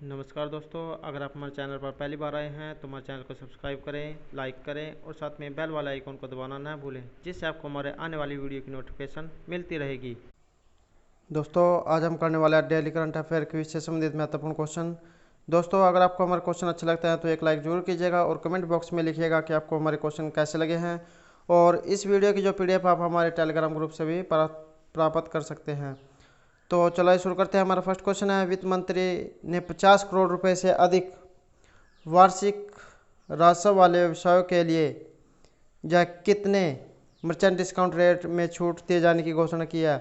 नमस्कार दोस्तों, अगर आप हमारे चैनल पर पहली बार आए हैं तो हमारे चैनल को सब्सक्राइब करें, लाइक करें और साथ में बेल वाला आइकन को दबाना ना भूलें, जिससे आपको हमारे आने वाली वीडियो की नोटिफिकेशन मिलती रहेगी। दोस्तों, आज हम करने वाले हैं डेली करंट अफेयर क्विज से संबंधित महत्वपूर्ण क्वेश्चन। दोस्तों, अगर आपको हमारे क्वेश्चन अच्छे लगते हैं तो एक लाइक जरूर कीजिएगा और कमेंट बॉक्स में लिखिएगा कि आपको हमारे क्वेश्चन कैसे लगे हैं। और इस वीडियो की जो PDF आप हमारे टेलीग्राम ग्रुप से भी प्राप्त कर सकते हैं। तो चलिए शुरू करते हैं। हमारा फर्स्ट क्वेश्चन है, वित्त मंत्री ने 50 करोड़ रुपए से अधिक वार्षिक राजस्व वाले व्यवसायों के लिए या कितने मर्चेंट डिस्काउंट रेट में छूट दिए जाने की घोषणा की है।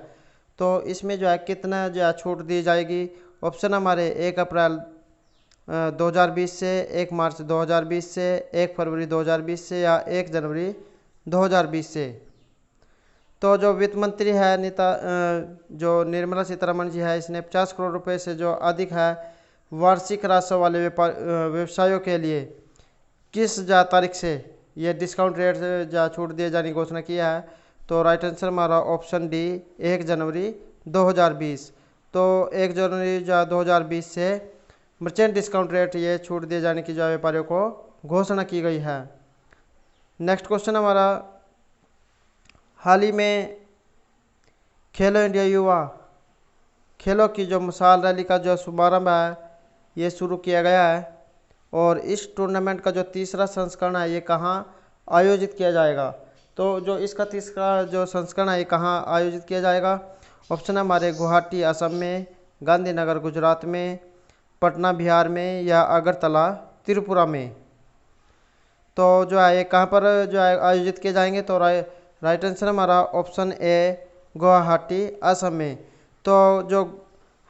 तो इसमें जो है कितना जो है छूट दी जाएगी। ऑप्शन हमारे 1 अप्रैल 2020 से, 1 मार्च 2020 से, 1 फरवरी 2020 से या 1 जनवरी 2020 से। तो जो वित्त मंत्री है जो निर्मला सीतारमण जी है, इसने 50 करोड़ रुपए से जो अधिक है वार्षिक राजस्व वाले व्यवसायों के लिए किस तारीख से ये डिस्काउंट रेट से छूट दिए जाने की घोषणा किया है। तो राइट आंसर हमारा ऑप्शन डी 1 जनवरी 2020। तो 1 जनवरी 2020 से मर्चेंट डिस्काउंट रेट ये छूट दिए जाने की जो व्यापारियों को घोषणा की गई है। नेक्स्ट क्वेश्चन हमारा, हाल ही में खेलो इंडिया युवा खेलों की जो मिसाल रैली का जो शुभारंभ है ये शुरू किया गया है। और इस टूर्नामेंट का जो तीसरा संस्करण है ये कहाँ आयोजित किया जाएगा। तो जो इसका तीसरा जो संस्करण है ये कहाँ आयोजित किया जाएगा। ऑप्शन है हमारे गुवाहाटी असम में, गांधीनगर गुजरात में, पटना बिहार में या अगरतला त्रिपुरा में। तो जो है ये कहाँ पर जो है आयोजित किए जाएंगे। तो राइट आंसर हमारा ऑप्शन ए गुवाहाटी असम में। तो जो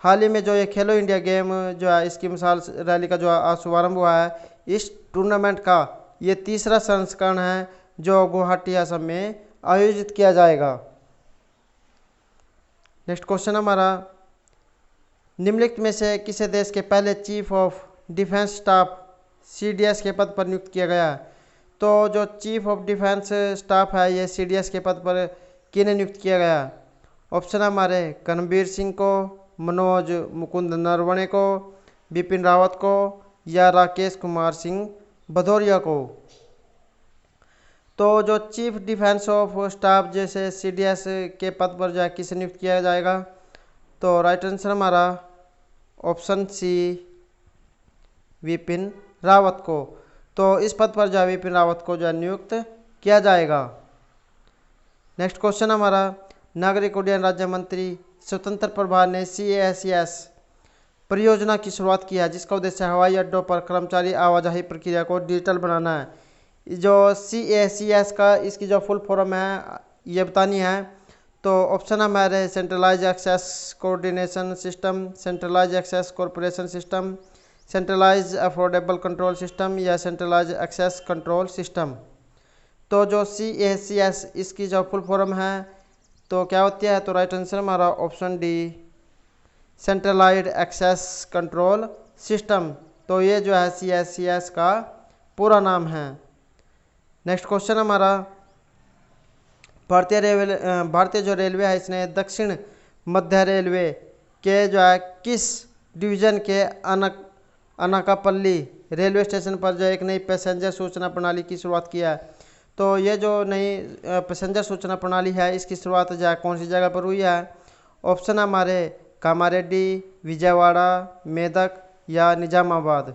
हाल ही में जो ये खेलो इंडिया गेम जो है इसकी मिसाल रैली का जो शुभारंभ हुआ है, इस टूर्नामेंट का ये तीसरा संस्करण है जो गुवाहाटी असम में आयोजित किया जाएगा। नेक्स्ट क्वेश्चन हमारा, निम्नलिखित में से किसी देश के पहले chief of defence staff CDS के पद पर नियुक्त किया गया है। तो जो चीफ ऑफ डिफेंस स्टाफ है ये CDS के पद पर किन्हें नियुक्त किया गया। ऑप्शन हमारे कर्णवीर सिंह को, मनोज मुकुंद नरवणे को, बिपिन रावत को या राकेश कुमार सिंह भदौरिया को। तो जो चीफ डिफेंस ऑफ स्टाफ जैसे CDS के पद पर जो किसे नियुक्त किया जाएगा। तो राइट आंसर हमारा ऑप्शन सी विपिन रावत को। तो इस पद पर जो विपिन रावत को जो नियुक्त किया जाएगा। नेक्स्ट क्वेश्चन हमारा, नागरिक उड्डयन राज्य मंत्री स्वतंत्र प्रभार ने CACS परियोजना की शुरुआत की है, जिसका उद्देश्य हवाई अड्डों पर कर्मचारी आवाजाही प्रक्रिया को डिजिटल बनाना है। जो CACS का इसकी जो फुल फॉर्म है ये बतानी है। तो ऑप्शन हमारे centralise access coordination system, centralise access corporation system, centralise affordable control system या सेंट्रलाइज एक्सेस कंट्रोल सिस्टम। तो जो CACS इसकी जो फुल फॉर्म है तो क्या होती है। तो राइट आंसर हमारा option D centralised access control system. तो ये जो है CACS का पूरा नाम है। नेक्स्ट क्वेश्चन हमारा, भारतीय जो रेलवे है इसने दक्षिण मध्य रेलवे के जो है किस डिवीजन के अनाकापल्ली रेलवे स्टेशन पर जो एक नई पैसेंजर सूचना प्रणाली की शुरुआत किया है। तो ये जो नई पैसेंजर सूचना प्रणाली है इसकी शुरुआत जो है कौन सी जगह पर हुई है। ऑप्शन हमारे कामारेड्डी, विजयवाड़ा, मेदक या निजामाबाद।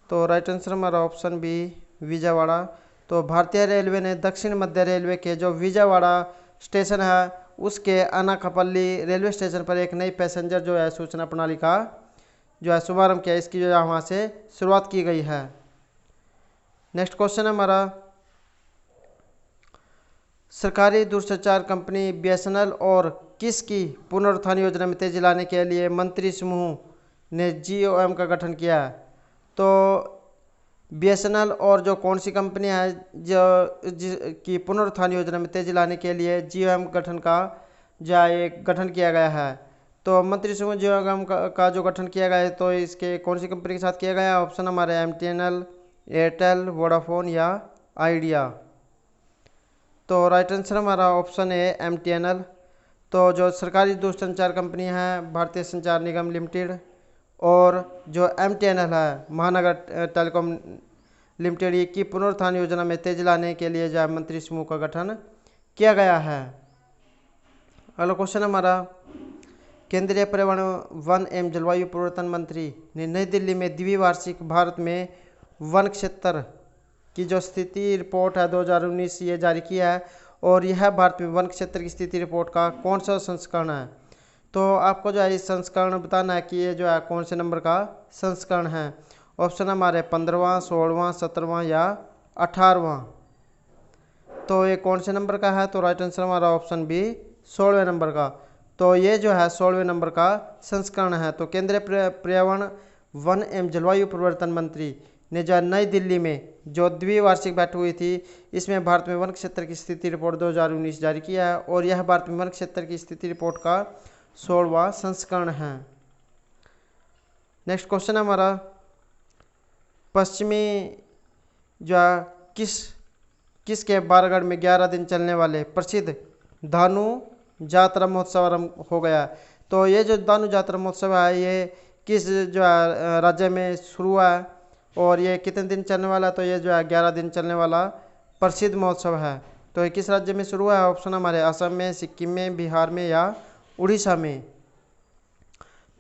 तो राइट आंसर हमारा ऑप्शन बी विजयवाड़ा। तो भारतीय रेलवे ने दक्षिण मध्य रेलवे के जो विजयवाड़ा स्टेशन है उसके अनाकापल्ली रेलवे स्टेशन पर एक नई पैसेंजर जो है सूचना प्रणाली का जो है शुभारंभ किया। इसकी जो है वहाँ से शुरुआत की गई है। नेक्स्ट क्वेश्चन हमारा, सरकारी दूरसंचार कंपनी BSNL और किस की पुनरुत्थान योजना में तेजी लाने के लिए मंत्री समूह ने GOM का गठन किया है। तो BSNL और जो कौन सी कंपनी है की पुनरुत्थान योजना में तेजी लाने के लिए GOM गठन का जो एक गठन किया गया है। तो मंत्री समूह GOM का जो गठन किया गया है तो इसके कौन सी कंपनी के साथ किया गया है। ऑप्शन हमारे MTNL, एयरटेल, वोडाफोन या आइडिया। तो राइट आंसर हमारा ऑप्शन है MTNL। तो जो सरकारी दूरसंचार कंपनी है भारतीय संचार निगम लिमिटेड और जो MTNL है महानगर टेलीकॉम लिमिटेड की पुनरुत्थान योजना में तेजी लाने के लिए जो मंत्री समूह का गठन किया गया है। अगला क्वेश्चन हमारा, केंद्रीय पर्यावरण वन एवं जलवायु परिवर्तन मंत्री ने नई दिल्ली में द्विवार्षिक भारत में वन क्षेत्र की जो स्थिति रिपोर्ट है 2019 ये जारी किया है, और यह भारत में वन क्षेत्र की स्थिति रिपोर्ट का कौन सा संस्करण है। तो आपको जो है इस संस्करण बताना है कि ये जो है कौन से नंबर का संस्करण है। ऑप्शन हमारे 15वां, 16वां, 17वां या 18वां। तो ये कौन से नंबर का है, तो राइट आंसर हमारा ऑप्शन बी 16वें नंबर का। तो ये जो है 16वें नंबर का संस्करण है। तो केंद्रीय पर्यावरण वन एवं जलवायु परिवर्तन मंत्री ने जो नई दिल्ली में जो द्विवार्षिक बैठक हुई थी, इसमें भारत में वन क्षेत्र की स्थिति रिपोर्ट 2019 जारी किया है, और यह भारत में वन क्षेत्र की स्थिति रिपोर्ट का 16वां संस्करण है। नेक्स्ट क्वेश्चन हमारा, पश्चिमी जो किसके बारगढ़ में 11 दिन चलने वाले प्रसिद्ध धानु जात्रा महोत्सव आरंभ हो गया। तो ये जो धानु जात्रा महोत्सव है ये किस जो है राज्य में शुरू हुआ है और ये कितने दिन चलने वाला है, तो ये जो है 11 दिन चलने वाला प्रसिद्ध महोत्सव है। तो ये किस राज्य में शुरू हुआ है, ऑप्शन हमारे असम में, सिक्किम में, बिहार में या उड़ीसा में।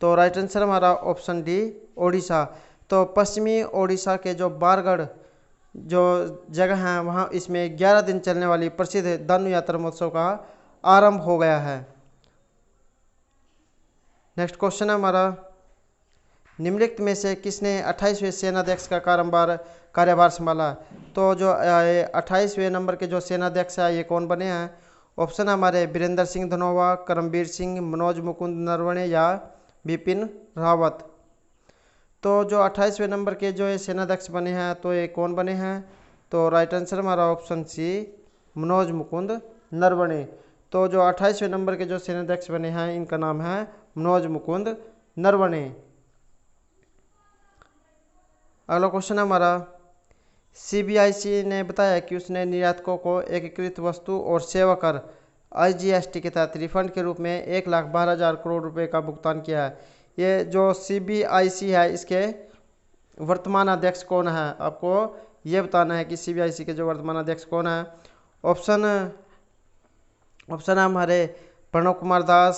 तो राइट आंसर हमारा ऑप्शन डी ओडिशा। तो पश्चिमी ओडिशा के जो बारगढ़ जो जगह है वहाँ इसमें 11 दिन चलने वाली प्रसिद्ध धानु यात्रा महोत्सव का आरंभ हो गया है। नेक्स्ट क्वेश्चन हमारा, निम्नलिखित में से किसने 28वें सेनाध्यक्ष का कार्यभार संभाला। तो जो 28वें नंबर के जो सेनाध्यक्ष है ये कौन बने हैं। ऑप्शन हमारे वीरेंद्र सिंह धनोवा, करमबीर सिंह, मनोज मुकुंद नरवणे या बिपिन रावत। तो जो 28वें नंबर के जो सेनाध्यक्ष बने हैं तो ये कौन बने हैं, तो राइट आंसर हमारा ऑप्शन सी मनोज मुकुंद नरवणे। तो जो 28वें नंबर के जो सेनाध्यक्ष बने हैं इनका नाम है मनोज मुकुंद नरवणे। अगला क्वेश्चन हमारा, CBIC ने बताया कि उसने निर्यातकों को एकीकृत वस्तु और सेवा कर IGST के तहत रिफंड के रूप में 1,12,000 करोड़ रुपए का भुगतान किया है। ये जो CBIC है इसके वर्तमान अध्यक्ष कौन है, आपको ये बताना है कि CBIC के जो वर्तमान अध्यक्ष कौन है। ऑप्शन है हमारे प्रणव कुमार दास,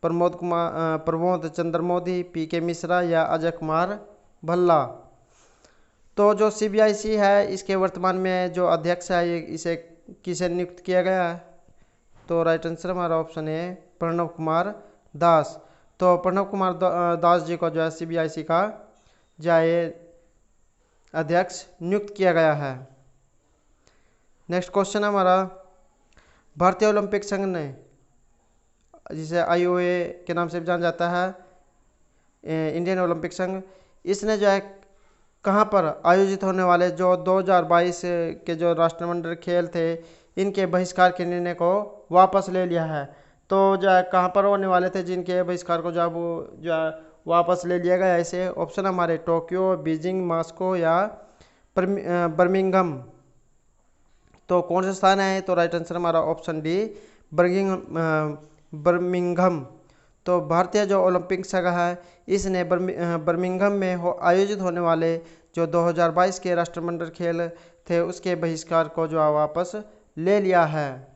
प्रमोद चंद्र मोदी, PK मिश्रा या अजय कुमार भल्ला। तो जो CBIC है इसके वर्तमान में जो अध्यक्ष है ये इसे किसे नियुक्त किया गया है, तो राइट आंसर हमारा ऑप्शन है प्रणव कुमार दास। तो प्रणव कुमार दास जी को जो है CBIC का जो है अध्यक्ष नियुक्त किया गया है। नेक्स्ट क्वेश्चन हमारा, भारतीय ओलंपिक संघ ने, जिसे IOA के नाम से जाना जाता है, इंडियन ओलंपिक संघ, इसने जो है कहाँ पर आयोजित होने वाले जो 2022 के जो राष्ट्रमंडल खेल थे इनके बहिष्कार के निर्णय को वापस ले लिया है। तो जो है कहाँ पर होने वाले थे जिनके बहिष्कार को जो है वापस ले लिया गया इसे। ऑप्शन हमारे टोक्यो, बीजिंग, मॉस्को या बर्मिंघम। तो कौन सा स्थान है, तो राइट आंसर हमारा ऑप्शन डी बर्मिंघम। तो भारतीय जो ओलंपिक संघ है इसने बर्मिंघम में आयोजित होने वाले जो 2022 के राष्ट्रमंडल खेल थे उसके बहिष्कार को जो वापस ले लिया है।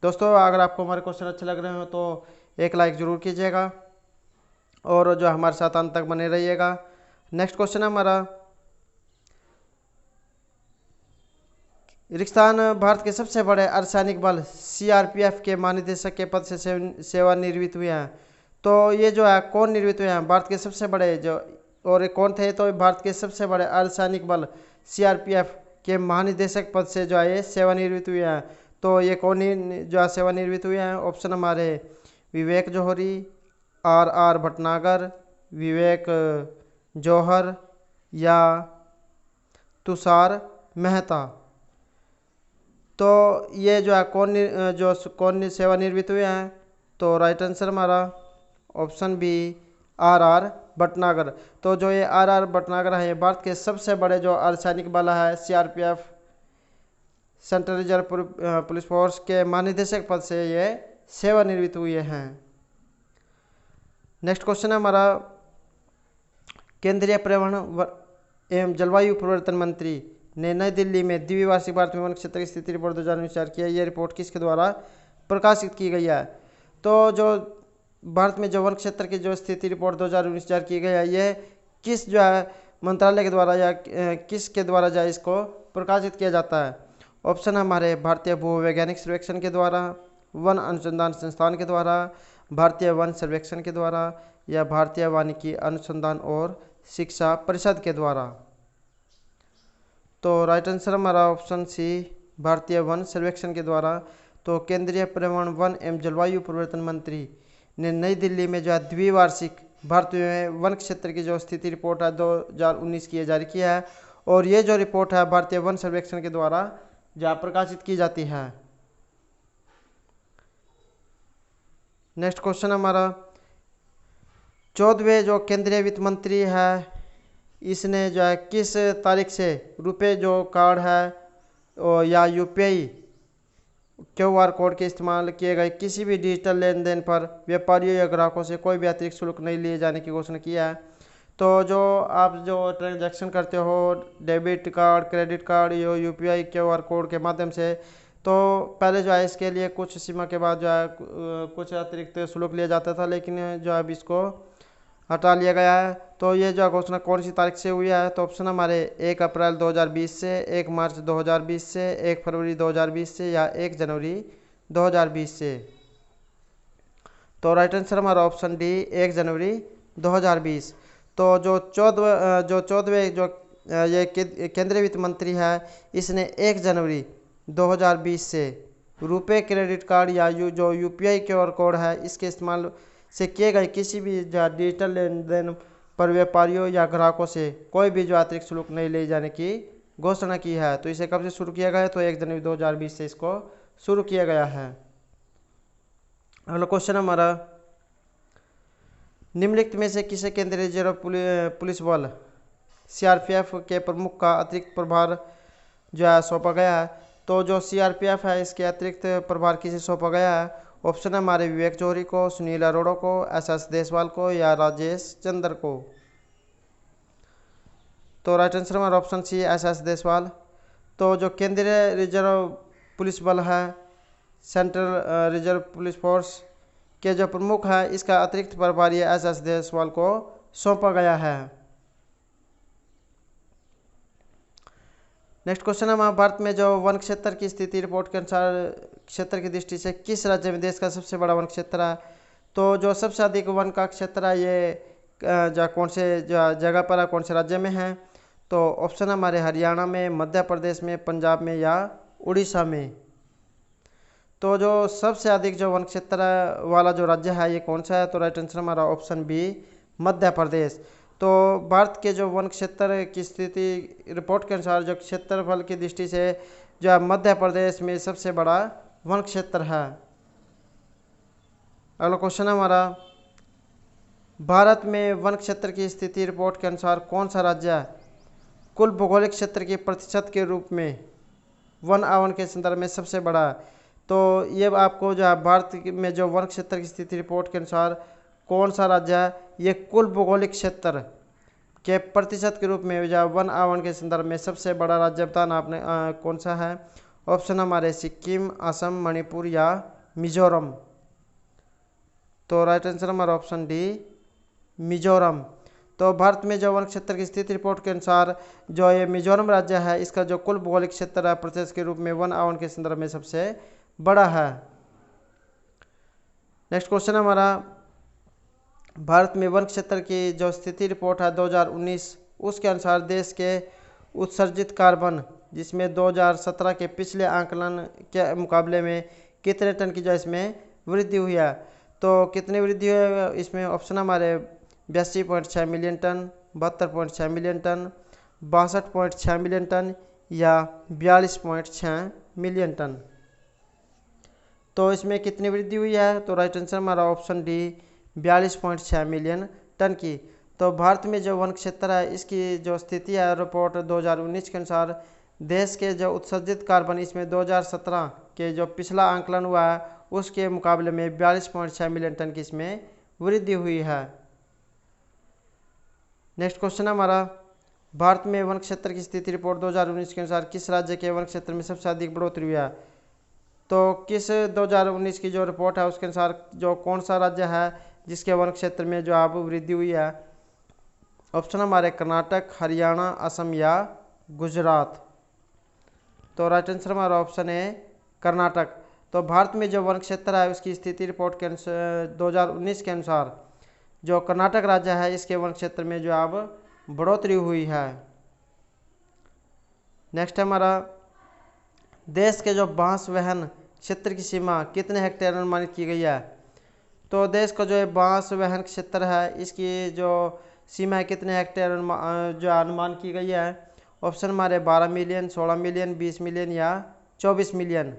दोस्तों अगर आपको हमारे क्वेश्चन अच्छे लग रहे हो तो एक लाइक ज़रूर कीजिएगा और जो हमारे साथ अंत तक बने रहिएगा। नेक्स्ट क्वेश्चन हमारा, रिक्तान भारत के सबसे बड़े अर्धसैनिक बल CRPF के महानिदेशक के पद से सेवानिवृत्त हुए हैं। तो ये जो है कौन निवृत्त हुए हैं, भारत के सबसे बड़े जो, और कौन थे, तो भारत के सबसे बड़े अर्धसैनिक बल CRPF के महानिदेशक पद से जो है ये सेवानिवृत्त हुए हैं। तो ये कौन जो है सेवानिवृत्त हुए हैं। ऑप्शन हमारे विवेक जौहरी, RR भटनागर, विवेक जौहर या तुषार मेहता। तो ये जो है कौन सेवानिवृत्त हुए हैं, तो राइट आंसर हमारा ऑप्शन बी RR भटनागर। तो जो ये RR भटनागर है ये भारत के सबसे बड़े जो अर्धसैनिक बल है CRPF central reserve police force के महानिदेशक पद से ये सेवानिवृत्त हुए हैं। नेक्स्ट क्वेश्चन है हमारा, केंद्रीय पर्यावरण एवं जलवायु परिवर्तन मंत्री ने नई दिल्ली में द्विवार्षिक भारत में वन क्षेत्र की स्थिति रिपोर्ट 2019 जारी किया। यह रिपोर्ट किसके द्वारा प्रकाशित की गई है? तो जो भारत में जो वन क्षेत्र की जो स्थिति रिपोर्ट 2019 जारी की गई है, यह किस जो है मंत्रालय के द्वारा या किसके द्वारा जो है इसको प्रकाशित किया जाता है? ऑप्शन हमारे भारतीय भूवैज्ञानिक सर्वेक्षण के द्वारा, वन अनुसंधान संस्थान के द्वारा, भारतीय वन सर्वेक्षण के द्वारा या भारतीय वानिकी अनुसंधान और शिक्षा परिषद के द्वारा। तो राइट आंसर हमारा ऑप्शन सी, भारतीय वन सर्वेक्षण के द्वारा। तो केंद्रीय पर्यावरण वन एवं जलवायु परिवर्तन मंत्री ने नई दिल्ली में जो है द्विवार्षिक भारत में वन क्षेत्र की जो स्थिति रिपोर्ट है 2019 की जारी किया है, और ये जो रिपोर्ट है भारतीय वन सर्वेक्षण के द्वारा जो प्रकाशित की जाती है। नेक्स्ट क्वेश्चन हमारा 14वें जो केंद्रीय वित्त मंत्री है, इसने जो है किस तारीख से रुपए जो कार्ड है या यूपीआई QR कोड के इस्तेमाल किए गए किसी भी डिजिटल लेन देन पर व्यापारियों या ग्राहकों से कोई भी अतिरिक्त शुल्क नहीं लिए जाने की घोषणा किया है। तो जो आप जो ट्रांजैक्शन करते हो debit card, credit card, UPI QR code के माध्यम से, तो पहले जो है इसके लिए कुछ सीमा के बाद जो है कुछ अतिरिक्त शुल्क लिया जाता था, लेकिन जो अब इसको हटा लिया गया है। तो ये जो घोषणा कौन सी तारीख से हुई है? तो ऑप्शन हमारे 1 अप्रैल 2020 से, 1 मार्च 2020 से, 1 फरवरी 2020 से या 1 जनवरी 2020 से। तो राइट आंसर हमारा ऑप्शन डी 1 जनवरी 2020। तो जो 14वें जो ये केंद्रीय वित्त मंत्री है, इसने 1 जनवरी 2020 से रुपए क्रेडिट कार्ड या जो यूपीआई QR कोड है इसके इस्तेमाल से किए गए किसी भी डिजिटल लेन देन पर व्यापारियों या ग्राहकों से कोई भी जो अतिरिक्त शुल्क नहीं ले जाने की घोषणा की है। तो इसे कब से शुरू किया गया है? तो 1 जनवरी 2020 से इसको शुरू किया गया है। अगला क्वेश्चन हमारा, निम्नलिखित में से किसे केंद्रीय रिजर्व पुलिस बल CRPF के प्रमुख का अतिरिक्त प्रभार जो है सौंपा गया है? तो जो CRPF है इसके अतिरिक्त प्रभार किसे सौंपा गया है? ऑप्शन है हमारे विवेक जौहरी को, सुनील अरोड़ा को, SS देसवाल को या राजेश चंद्र को। तो राइट आंसर हमारा ऑप्शन सी SS देसवाल। तो जो केंद्रीय रिजर्व पुलिस बल है, सेंट्रल रिजर्व पुलिस फोर्स के जो प्रमुख है इसका अतिरिक्त प्रभार ये SS देसवाल को सौंपा गया है। नेक्स्ट क्वेश्चन है, भारत में जो वन क्षेत्र की स्थिति रिपोर्ट के अनुसार क्षेत्र की दृष्टि से किस राज्य में देश का सबसे बड़ा वन क्षेत्र है? तो जो सबसे अधिक वन का क्षेत्र है ये कौन से जगह पर है, कौन से राज्य में है? तो ऑप्शन हमारे हरियाणा में, मध्य प्रदेश में, पंजाब में या उड़ीसा में। तो जो सबसे अधिक जो वन क्षेत्र वाला जो राज्य है ये कौन सा है? तो राइट आंसर हमारा ऑप्शन बी मध्य प्रदेश। तो भारत के जो वन क्षेत्र की स्थिति रिपोर्ट के अनुसार जो क्षेत्रफल की दृष्टि से जो मध्य प्रदेश में सबसे बड़ा वन क्षेत्र है। अगला क्वेश्चन हमारा, भारत में वन क्षेत्र की स्थिति रिपोर्ट के अनुसार कौन सा राज्य कुल भौगोलिक क्षेत्र के प्रतिशत के रूप में वन आवरण के संदर्भ में सबसे बड़ा है? तो ये आपको जो है भारत में जो वन क्षेत्र की स्थिति रिपोर्ट के अनुसार कौन सा राज्य है ये कुल भौगोलिक क्षेत्र के प्रतिशत के रूप में जो वन आवरण के संदर्भ में सबसे बड़ा राज्य बताना आपने कौन सा है? ऑप्शन हमारे सिक्किम, असम, मणिपुर या मिजोरम। तो राइट आंसर हमारा ऑप्शन डी मिजोरम। तो भारत में जो वन क्षेत्र की स्थिति रिपोर्ट के अनुसार जो ये मिजोरम राज्य है इसका जो कुल भौगोलिक क्षेत्र है प्रतिशत के रूप में वन आवरण के संदर्भ में सबसे बड़ा है। नेक्स्ट क्वेश्चन हमारा, भारत में वन क्षेत्र की जो स्थिति रिपोर्ट है 2019 उसके अनुसार देश के उत्सर्जित कार्बन जिसमें 2017 के पिछले आंकलन के मुकाबले में कितने टन की जो इसमें वृद्धि हुई है? तो कितनी वृद्धि हुई है इसमें? ऑप्शन हमारे 82.6 million tonne, 72.6 million tonne, 62.6 million tonne या 42.6 मिलियन टन। तो इसमें कितनी वृद्धि हुई है? तो राइट आंसर हमारा ऑप्शन डी 42.6 मिलियन टन की। तो भारत में जो वन क्षेत्र है इसकी जो स्थिति है रिपोर्ट 2019 के अनुसार देश के जो उत्सर्जित कार्बन इसमें 2017 के जो पिछला आंकलन हुआ है उसके मुकाबले में 42.6 मिलियन टन की इसमें वृद्धि हुई है। नेक्स्ट क्वेश्चन है हमारा, भारत में वन क्षेत्र की स्थिति रिपोर्ट 2019 के अनुसार किस राज्य के वन क्षेत्र में सबसे अधिक बढ़ोतरी हुई है। तो किस 2019 की जो रिपोर्ट है उसके अनुसार जो कौन सा राज्य है जिसके वन क्षेत्र में जो अब वृद्धि हुई है। ऑप्शन हमारे कर्नाटक, हरियाणा, असम या गुजरात। तो राइट आंसर हमारा ऑप्शन है कर्नाटक। तो भारत में जो वन क्षेत्र है उसकी स्थिति रिपोर्ट के 2019 के अनुसार जो कर्नाटक राज्य है इसके वन क्षेत्र में जो अब बढ़ोतरी हुई है। नेक्स्ट है हमारा, देश के जो बांस वहन क्षेत्र की सीमा कितने हेक्टेयर अनुमानित की गई है। तो देश का जो बांस वहन क्षेत्र है इसकी जो सीमा है कितने हेक्टेयर जो अनुमान की गई है। ऑप्शन हमारे 12 मिलियन, 16 मिलियन, 20 मिलियन या 24 मिलियन।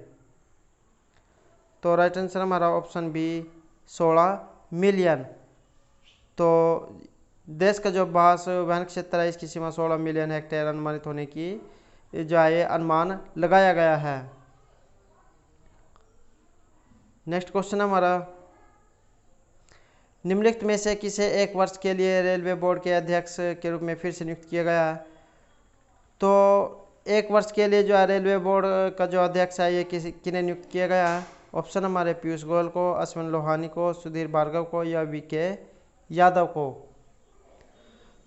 तो राइट आंसर हमारा ऑप्शन बी 16 मिलियन। तो देश का जो बांस वहन क्षेत्र है इसकी सीमा 16 मिलियन हेक्टेयर अनुमानित होने की जो है अनुमान लगाया गया है। नेक्स्ट क्वेश्चन हमारा, निम्नलिखित में से किसे एक वर्ष के लिए रेलवे बोर्ड के अध्यक्ष के रूप में फिर से नियुक्त किया गया है। तो एक वर्ष के लिए जो है रेलवे बोर्ड का जो अध्यक्ष है ये किन्हें नियुक्त किया गया है। ऑप्शन हमारे पीयूष गोयल को, अश्विन लोहानी को, सुधीर भार्गव को या वीके यादव को।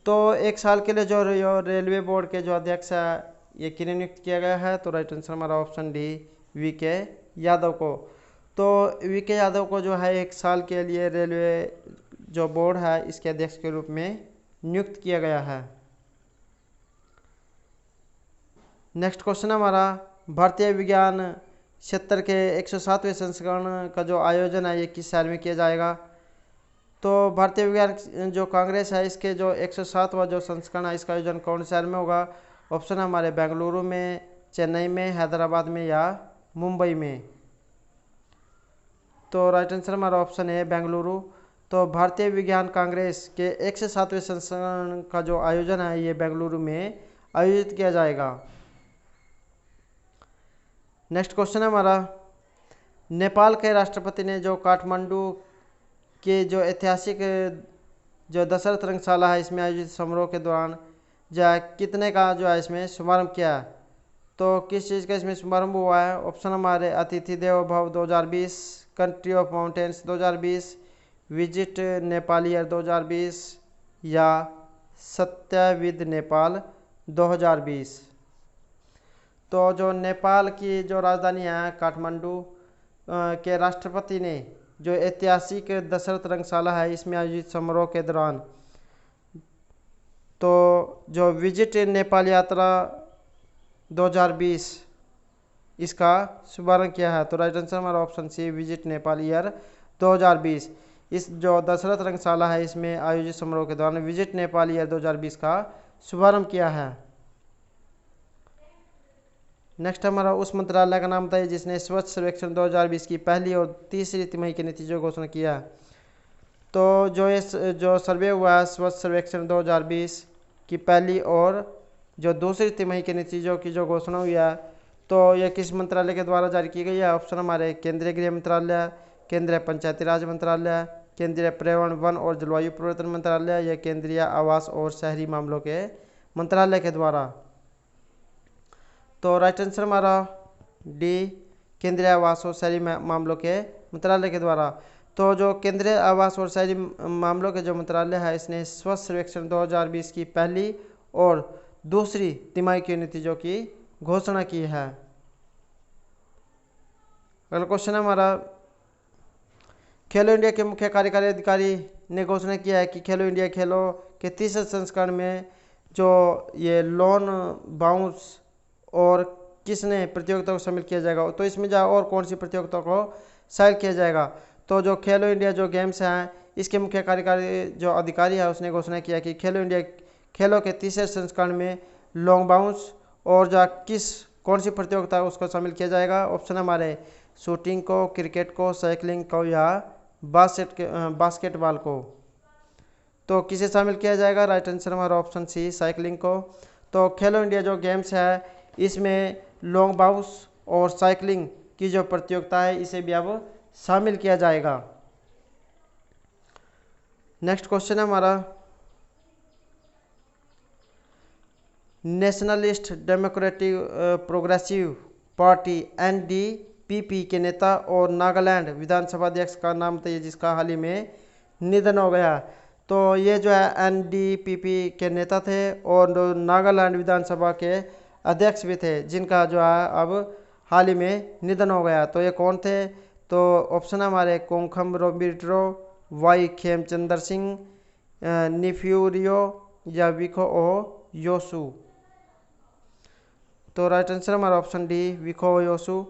तो एक साल के लिए जो रेलवे बोर्ड के जो अध्यक्ष है ये किन्हें नियुक्त किया गया है। तो राइट आंसर हमारा ऑप्शन डी वीके यादव को। तो वीके यादव को जो है एक साल के लिए रेलवे जो बोर्ड है इसके अध्यक्ष के रूप में नियुक्त किया गया है। नेक्स्ट क्वेश्चन हमारा, भारतीय विज्ञान क्षेत्र के 107वें संस्करण का जो आयोजन है ये किस शहर में किया जाएगा। तो भारतीय विज्ञान जो कांग्रेस है इसके जो 107वां जो संस्करण है इसका आयोजन कौन शहर में होगा। ऑप्शन हमारे बेंगलुरु में, चेन्नई में, हैदराबाद में या मुंबई में। तो राइट आंसर हमारा ऑप्शन है बेंगलुरु। तो भारतीय विज्ञान कांग्रेस के 107वें संस्करण का जो आयोजन है ये बेंगलुरु में आयोजित किया जाएगा। नेक्स्ट क्वेश्चन है हमारा, नेपाल के राष्ट्रपति ने जो काठमांडू के जो ऐतिहासिक जो दशरथ रंगशाला है इसमें आयोजित समारोह के दौरान जो कितने का जो है इसमें शुभारंभ किया। तो किस चीज़ का इसमें शुभारंभ हुआ है। ऑप्शन हमारे अतिथि देवो भव 2020, country of mountains 2020, visit Nepal year 2020 या सत्याविद नेपाल 2020। तो जो नेपाल की जो राजधानी है काठमांडू के राष्ट्रपति ने जो ऐतिहासिक दशरथ रंगशाला है इसमें आयोजित समारोह के दौरान तो जो विजिट नेपाल यात्रा 2020 इसका शुभारंभ किया है। तो राइट आंसर हमारा option C visit Nepal year 2020। इस जो दशरथ रंगशाला है इसमें आयोजित समारोह के दौरान विजिट नेपाल ईयर 2020 का शुभारंभ किया है। नेक्स्ट हमारा उस मंत्रालय का नाम बताइए जिसने स्वच्छ सर्वेक्षण 2020 की पहली और तीसरी तिमाही के नतीजों की घोषणा किया। तो जो सर्वे हुआ है स्वच्छ सर्वेक्षण 2020 की पहली और जो दूसरी तिमाही के नतीजों की जो घोषणा हुई है तो यह किस मंत्रालय के द्वारा जारी की गई है। ऑप्शन हमारे केंद्रीय गृह मंत्रालय, केंद्रीय पंचायती राज मंत्रालय, केंद्रीय पर्यावरण वन और जलवायु परिवर्तन मंत्रालय या केंद्रीय आवास और शहरी मामलों के मंत्रालय के द्वारा। तो राइट आंसर हमारा डी केंद्रीय आवास और शहरी मामलों के मंत्रालय के द्वारा। तो जो केंद्रीय आवास और शहरी मामलों के जो मंत्रालय है इसने स्वच्छ सर्वेक्षण 2020 की पहली और दूसरी तिमाही के नतीजों की घोषणा की है। अगला क्वेश्चन है हमारा, खेलो इंडिया के मुख्य कार्यकारी अधिकारी ने घोषणा किया है कि खेलो इंडिया खेलों के तीसरे संस्करण में जो ये लॉन बाउंस और किसने प्रतियोगिता को शामिल किया जाएगा। तो इसमें जो और कौन सी प्रतियोगिता को शामिल किया जाएगा। तो जो खेलो इंडिया जो गेम्स हैं इसके मुख्य कार्यकारी जो अधिकारी है उसने घोषणा किया कि खेलो इंडिया खेलों के तीसरे संस्करण में लॉन्ग बाउंस और जो कौन सी प्रतियोगिता है उसको शामिल किया जाएगा। ऑप्शन हमारे शूटिंग को, क्रिकेट को, साइकिलिंग को या बास्केटबॉल को। तो किसे शामिल किया जाएगा। राइट आंसर हमारा ऑप्शन सी साइकिलिंग को। तो खेलो इंडिया जो गेम्स है इसमें लॉन्ग बाउंस और साइकिलिंग की जो प्रतियोगिता है इसे भी अब शामिल किया जाएगा। नेक्स्ट क्वेश्चन है हमारा, nationalist democratic progressive party NDPP के नेता और नागालैंड विधानसभा अध्यक्ष का नाम था ये, जिसका हाल ही में निधन हो गया। तो ये जो है NDPP के नेता थे और नागालैंड विधानसभा के अध्यक्ष भी थे, जिनका जो है अब हाल ही में निधन हो गया। तो ये कौन थे? तो ऑप्शन हमारे कोंखम रोबिट्रो, वाई खेमचंद्र सिंह, निफ्यूरियो या विखो ओ योसु। तो राइट आंसर हमारा ऑप्शन डी विखो ओ योसु।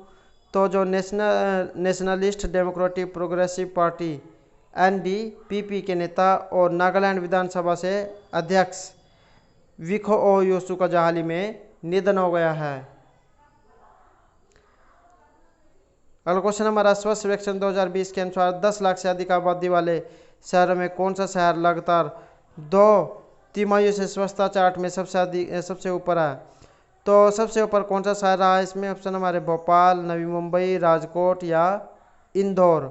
तो जो nationalist democratic progressive party NDPP के नेता और नागालैंड विधानसभा से अध्यक्ष विखो ओ योसु का हाल ही में निधन हो गया है। अगला क्वेश्चन हमारा स्वच्छ सर्वेक्षण 2020 के अनुसार 10 लाख से अधिक आबादी वाले शहरों में कौन सा शहर लगातार 2 तिमाहियों से स्वच्छता चार्ट में सबसे ऊपर है? तो सबसे ऊपर कौन सा शहर रहा है इसमें? ऑप्शन हमारे भोपाल, नवी मुंबई, राजकोट या इंदौर।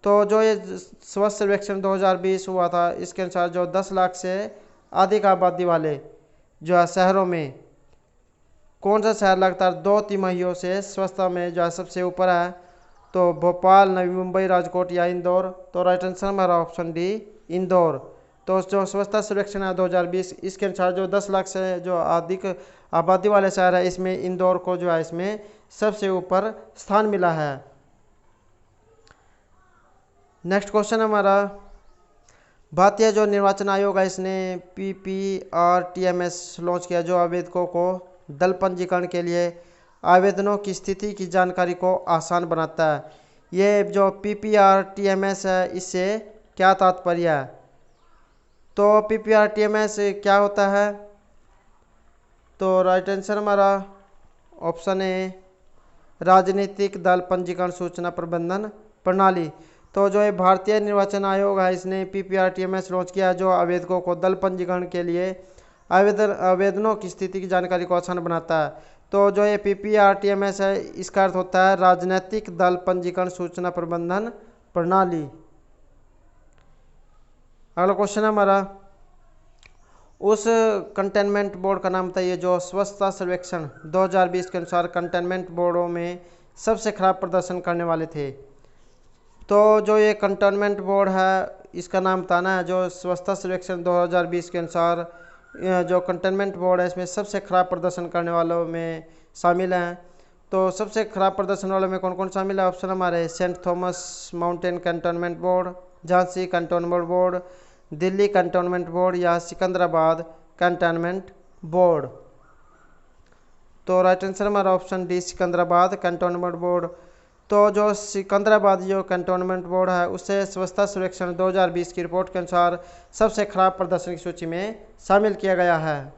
तो जो ये स्वच्छ सर्वेक्षण 2020 हुआ था, इसके अनुसार जो 10 लाख से अधिक आबादी वाले जो है शहरों में कौन सा शहर लगातार 2 तिमाहियों से स्वच्छता में जो है सबसे ऊपर है? तो भोपाल, नवी मुंबई, राजकोट या इंदौर। तो राइट आंसर हमारा ऑप्शन डी इंदौर। तो जो स्वच्छता सर्वेक्षण है 2020, इसके अनुसार जो 10 लाख से जो अधिक आबादी वाले शहर है, इसमें इंदौर को जो है इसमें सबसे ऊपर स्थान मिला है। नेक्स्ट क्वेश्चन हमारा, भारतीय जो निर्वाचन आयोग है इसने PPRTMS लॉन्च किया, जो आवेदकों को दल पंजीकरण के लिए आवेदनों की स्थिति की जानकारी को आसान बनाता है। ये जो PPRTMS है, इससे क्या तात्पर्य है? तो PPRTMS क्या होता है? तो राइट आंसर हमारा ऑप्शन ए राजनीतिक दल पंजीकरण सूचना प्रबंधन प्रणाली। तो जो ये भारतीय निर्वाचन आयोग है, इसने PPRTMS लॉन्च किया, जो आवेदकों को दल पंजीकरण के लिए आवेदनों की स्थिति की जानकारी को आसान बनाता है। तो जो ये PPRTMS है, इसका अर्थ होता है राजनीतिक दल पंजीकरण सूचना प्रबंधन प्रणाली। अगला क्वेश्चन हमारा, उस कंटेनमेंट बोर्ड का नाम था ये, जो स्वच्छता सर्वेक्षण 2020 के अनुसार कंटेनमेंट बोर्डों में सबसे खराब प्रदर्शन करने वाले थे। तो जो ये कंटेनमेंट बोर्ड है, इसका नाम था ना, जो स्वच्छता सर्वेक्षण 2020 के अनुसार जो कंटेनमेंट बोर्ड है, इसमें सबसे खराब प्रदर्शन करने वालों में शामिल हैं। तो सबसे खराब प्रदर्शन वालों में कौन कौन शामिल है? ऑप्शन हमारे Saint Thomas mountain cantonment board, Jhansi cantonment board, Delhi cantonment board या सिकंदराबाद कंटोनमेंट बोर्ड। तो राइट आंसर हमारा option D Secunderabad cantonment board. तो जो सिकंदराबाद जो कंटोनमेंट बोर्ड है, उससे स्वच्छता सर्वेक्षण 2020 की रिपोर्ट के अनुसार सबसे खराब प्रदर्शन की सूची में शामिल किया गया है।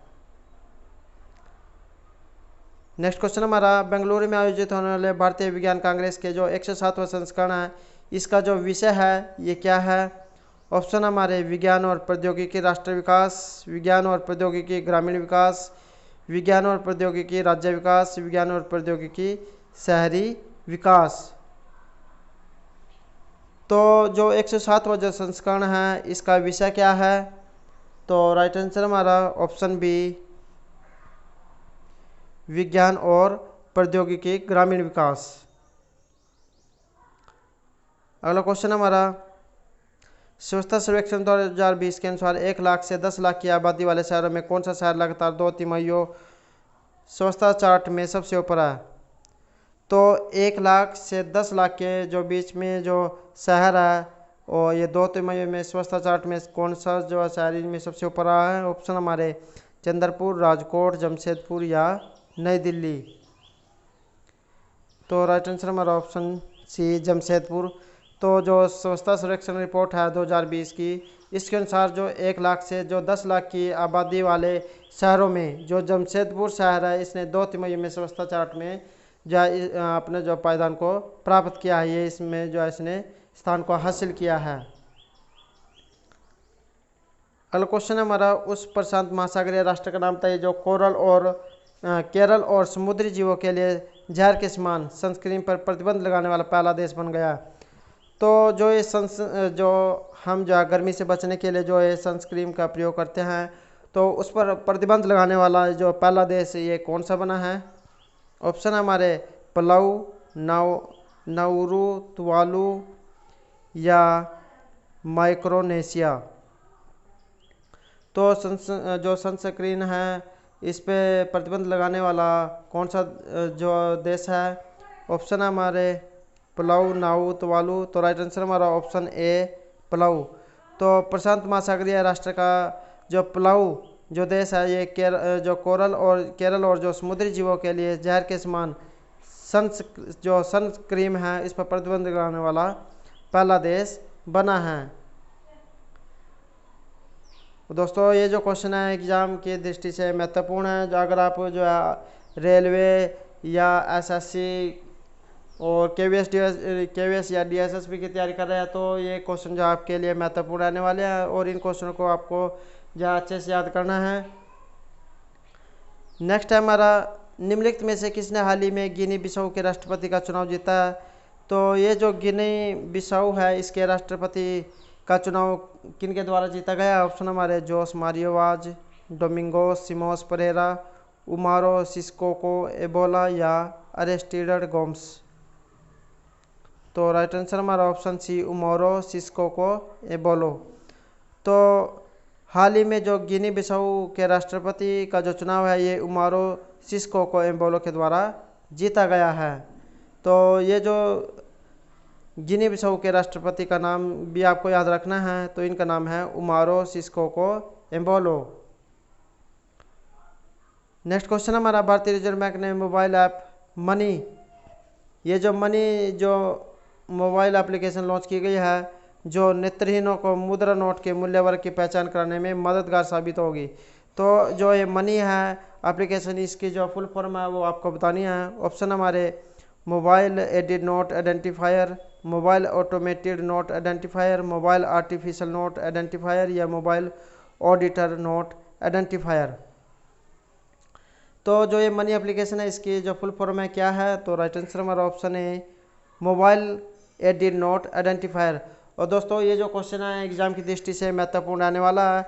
नेक्स्ट क्वेश्चन हमारा, बेंगलुरु में आयोजित होने वाले भारतीय विज्ञान कांग्रेस के जो 107वां संस्करण है, इसका जो विषय है ये क्या है? ऑप्शन हमारे विज्ञान और प्रौद्योगिकी राष्ट्रीय विकास, विज्ञान और प्रौद्योगिकी ग्रामीण विकास, विज्ञान और प्रौद्योगिकी राज्य विकास, विज्ञान और प्रौद्योगिकी शहरी विकास। तो जो 107वां जो संस्करण है, इसका विषय क्या है? तो राइट आंसर हमारा ऑप्शन बी विज्ञान और प्रौद्योगिकी ग्रामीण विकास। अगला क्वेश्चन हमारा, स्वच्छता सर्वेक्षण 2020 के अनुसार 1 लाख से 10 लाख की आबादी वाले शहरों में कौन सा शहर लगातार 2 तिमाहियों स्वच्छता चार्ट में सबसे ऊपर है? तो 1 लाख से 10 लाख के जो बीच में जो शहर है, और ये 2 तिमाहियों में स्वच्छता चार्ट में कौन सा जो शहर इनमें सबसे ऊपर रहा है? ऑप्शन हमारे चंद्रपुर, राजकोट, जमशेदपुर या नई दिल्ली। तो राइट आंसर हमारा ऑप्शन सी जमशेदपुर। तो जो स्वच्छता सर्वेक्षण रिपोर्ट है 2020 की, इसके अनुसार जो 1 लाख से जो 10 लाख की आबादी वाले शहरों में जो जमशेदपुर शहर है, इसने 2 तिमाहियों में स्वच्छता चार्ट में जो अपने जो पायदान को प्राप्त किया है, ये इसमें जो इसने स्थान को हासिल किया है। अगला क्वेश्चन हमारा, उस प्रशांत महासागरीय राष्ट्र का नाम था ये, जो केरल और समुद्री जीवों के लिए जहर के समान सनस्क्रीन पर प्रतिबंध लगाने वाला पहला देश बन गया। तो जो ये जो हम जो गर्मी से बचने के लिए जो ये सनस्क्रीन का प्रयोग करते हैं, तो उस पर प्रतिबंध लगाने वाला जो पहला देश ये कौन सा बना है? ऑप्शन है हमारे पलाऊ, नाउरू, तुवालू या माइक्रोनेशिया। तो जो सनस्क्रीन है इस पे प्रतिबंध लगाने वाला कौन सा जो देश है? ऑप्शन है हमारे पलाऊ, नाउ, तुवालू। तो राइट आंसर हमारा ऑप्शन ए पलाऊ। तो प्रशांत महासागरीय राष्ट्र का जो पलाऊ जो देश है ये जो केरल और जो समुद्री जीवों के लिए जहर के समान सन क्रीम है इस पर प्रतिबंध लगाने वाला पहला देश बना है। दोस्तों ये जो क्वेश्चन है एग्ज़ाम की दृष्टि से महत्वपूर्ण है। जो अगर आप जो है रेलवे या एसएससी और केवीएस या डीएसएसबी की तैयारी कर रहे हैं तो ये क्वेश्चन जो आपके लिए महत्वपूर्ण रहने वाले हैं और इन क्वेश्चनों को आपको जो अच्छे से याद करना है। नेक्स्ट है हमारा निम्नलिखित में से किसने हाल ही में गिनी बिसाऊ के राष्ट्रपति का चुनाव जीता है? तो ये जो गिनी बिसाऊ है इसके राष्ट्रपति का चुनाव किन के द्वारा जीता गया? ऑप्शन हमारे Jose Mario Vaz, Domingos Simoes Pereira, Umaro Sissoco Embalo या अरिस्टिडस गोम्स। तो राइट आंसर हमारा option C Umaro Sissoco Embalo. तो हाल ही में जो गिनी बिसाऊ के राष्ट्रपति का जो चुनाव है ये उमारो सिस्कोको एबोलो के द्वारा जीता गया है। तो ये जो गिनी बिसाऊ के राष्ट्रपति का नाम भी आपको याद रखना है। तो इनका नाम है Umaro Sissoco Embolo. Next question हमारा भारतीय रिजर्व बैंक ने मोबाइल ऐप मनी, ये जो मनी जो मोबाइल एप्लीकेशन लॉन्च की गई है जो नेत्रहीनों को मुद्रा नोट के मूल्य वर्ग की पहचान कराने में मददगार साबित होगी। तो जो ये मनी है एप्लीकेशन इसकी जो फुल फॉर्म है वो आपको बतानी है। ऑप्शन हमारे mobile added note identifier, mobile automated note identifier, mobile artificial note identifier या मोबाइल ऑडिटर नोट आइडेंटिफायर। तो जो ये मनी एप्लीकेशन है इसकी जो फुल फॉर्म है क्या है? तो राइट आंसर हमारा ऑप्शन है मोबाइल एडिड नोट आइडेंटिफायर। और दोस्तों ये जो क्वेश्चन है एग्ज़ाम की दृष्टि से महत्वपूर्ण आने वाला है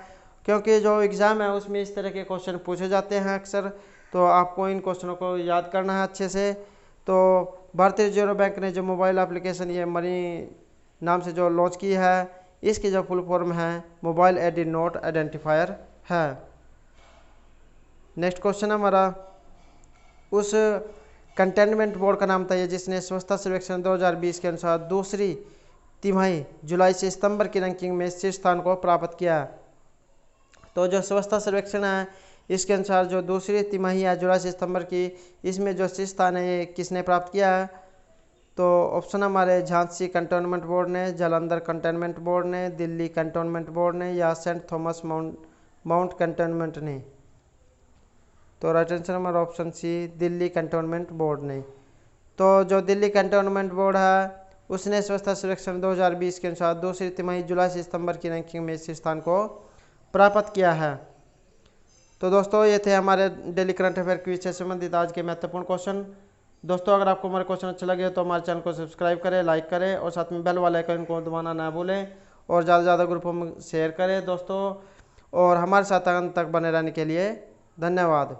क्योंकि जो एग्ज़ाम है उसमें इस तरह के क्वेश्चन पूछे जाते हैं अक्सर। तो आपको इन क्वेश्चनों को याद करना है अच्छे से। तो भारतीय रिजर्व बैंक ने जो मोबाइल एप्लीकेशन ये मनी नाम से जो लॉन्च की है इसकी जो फुल फॉर्म है मोबाइल एडिड नोट आइडेंटिफायर है। नेक्स्ट क्वेश्चन हमारा उस कंटेनमेंट बोर्ड का नाम बताइए जिसने स्वच्छता सर्वेक्षण 2020 के अनुसार दूसरी तिमाही जुलाई से सितंबर की रैंकिंग में शीर्ष स्थान को प्राप्त किया। तो जो स्वच्छता सर्वेक्षण है इसके अनुसार जो दूसरी तिमाही है जुलाई से सितंबर की इसमें जो शीर्ष स्थान है ये किसने प्राप्त किया है? तो ऑप्शन हमारे झांसी कंटोनमेंट बोर्ड ने, जालंधर कंटोनमेंट बोर्ड ने, दिल्ली कंटोनमेंट बोर्ड ने या सेंट थॉमस माउंट कंटोनमेंट ने। तो राइट आंसर हमारा option C Delhi cantonment board ने। तो जो दिल्ली कंटोनमेंट बोर्ड है उसने स्वच्छता सर्वेक्षण 2020 के अनुसार दूसरी तिमाही जुलाई से सितंबर की रैंकिंग में शीर्ष स्थान को प्राप्त किया है। तो दोस्तों ये थे हमारे डेली करंट अफेयर क्विज से संबंधित आज के महत्वपूर्ण क्वेश्चन। दोस्तों अगर आपको हमारे क्वेश्चन अच्छे लगे तो हमारे चैनल को सब्सक्राइब करें, लाइक करें और साथ में बेल वाले आइकन को दबाना ना भूलें और ज़्यादा से ज़्यादा ग्रुपों में शेयर करें दोस्तों। और हमारे साथ अंत तक बने रहने के लिए धन्यवाद।